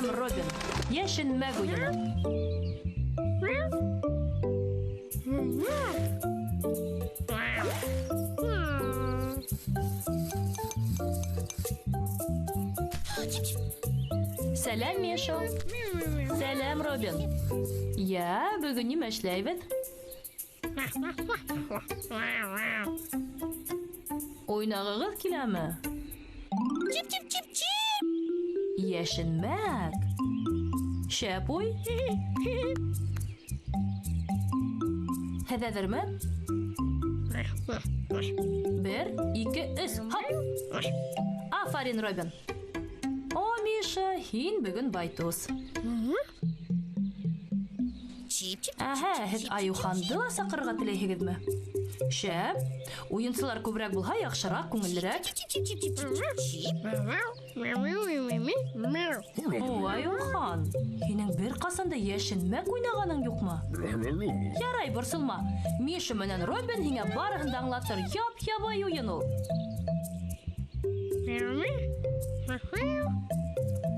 һәм Робин. Йәшенмәк уйыны. Сәлам, Миша. Сәлам, Робин. Я, бүген нимә эшләйбез? Уйнағығыз киләме? Йәшенмәк. Шәп уй. Хәҙәҙерме? 1, 2, 3, һап! Афарин, Робин. О, Миша, һин бүген байтус. Әһә, һеҙ Аюханды ла саҡырға теләйһегеҙме? Шәп, уйынсылар күберәк булһа, яҡшыраҡ, күңеллерәк. О, Аюхан, һинең бер ҡасан да йәшенмәк уйнағаның юҡмы? Ярай, борсолма. Миша менән Робин һиңә барыһын да аңлатыр. Яп-ябай уйын ул.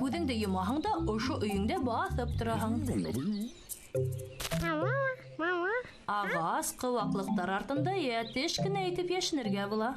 Күҙеңде йомаһаң да, ошо өйөңдә баҫып тораһың. Ағас, ҡыуаҡлыҡтар артында йәтеш кенә итеп йәшенергә була.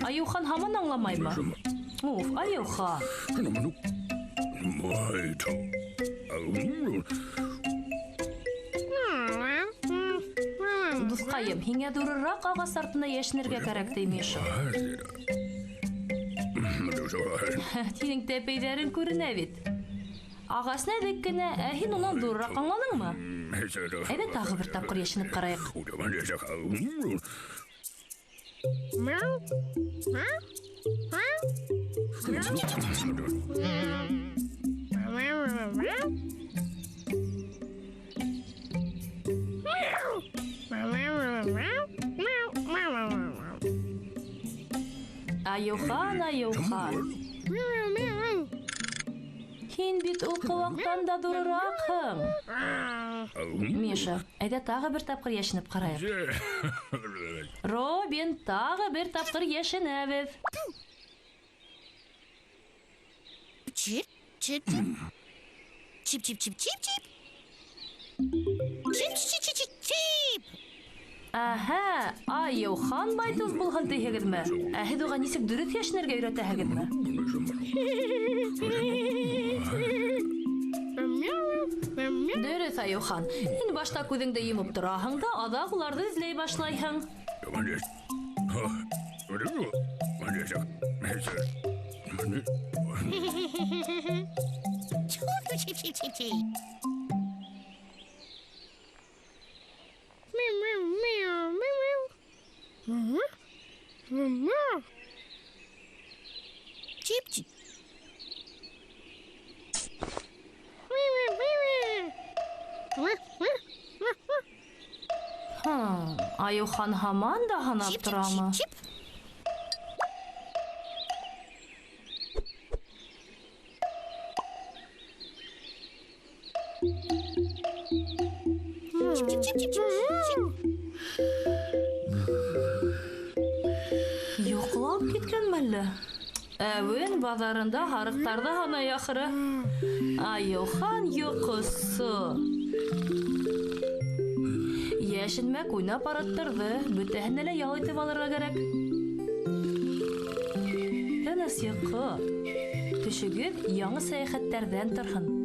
Аюхан һаман аңламаймы? Уф, Аюхан. Дуҫҡайым, һиңә ҙурыраҡ ағас артына йәшенергә кәрәк, ти Миша. Һинең тәпәйҙәрең күренә бит. Ағас нәҙек кенә, ә һин унан ҙурыраҡ аңланыңмы? Әйҙә тағы бер тапҡыр йәшенеп ҡарайыҡ. Аюхан, Аюхан. Һин бит ул ҡыуаҡтан да ҙурыраҡһың. Миша, әйҙә тағы бер тапҡыр йәшенеп ҡарайыҡ. Робин, тағы бер тапҡыр йәшенәбеҙ. Чип, чип, чип, чип, чип, чип, чип. Чип, чип, чип, чип, чип. Әһә, Аюхан байтус булһын тиһегеҙме? Ә һеҙ уға нисек дөрөҫ йәшенергә өйрәтәһегеҙме? Дөрөҫ, Аюхан. Һин башта күҙеңде йомоп тораһың да, аҙаҡ уларҙы эҙләй башлайһың. Чип, чип, чип, чип. Чип, чип. Аюхан һаман да һанап торамы? Йоҡлап киткән мәллә? Әүен баҙарында һарыҡтарҙы һанай ахыры. Аюхан йоҡосо. Йәшенмәк уйнап арыттырҙы. Бөтәһенә лә ял итеп алырға кәрәк. Тыныс йоҡо. Төшөгөҙ яңы сәйәхәттәрҙән торһон.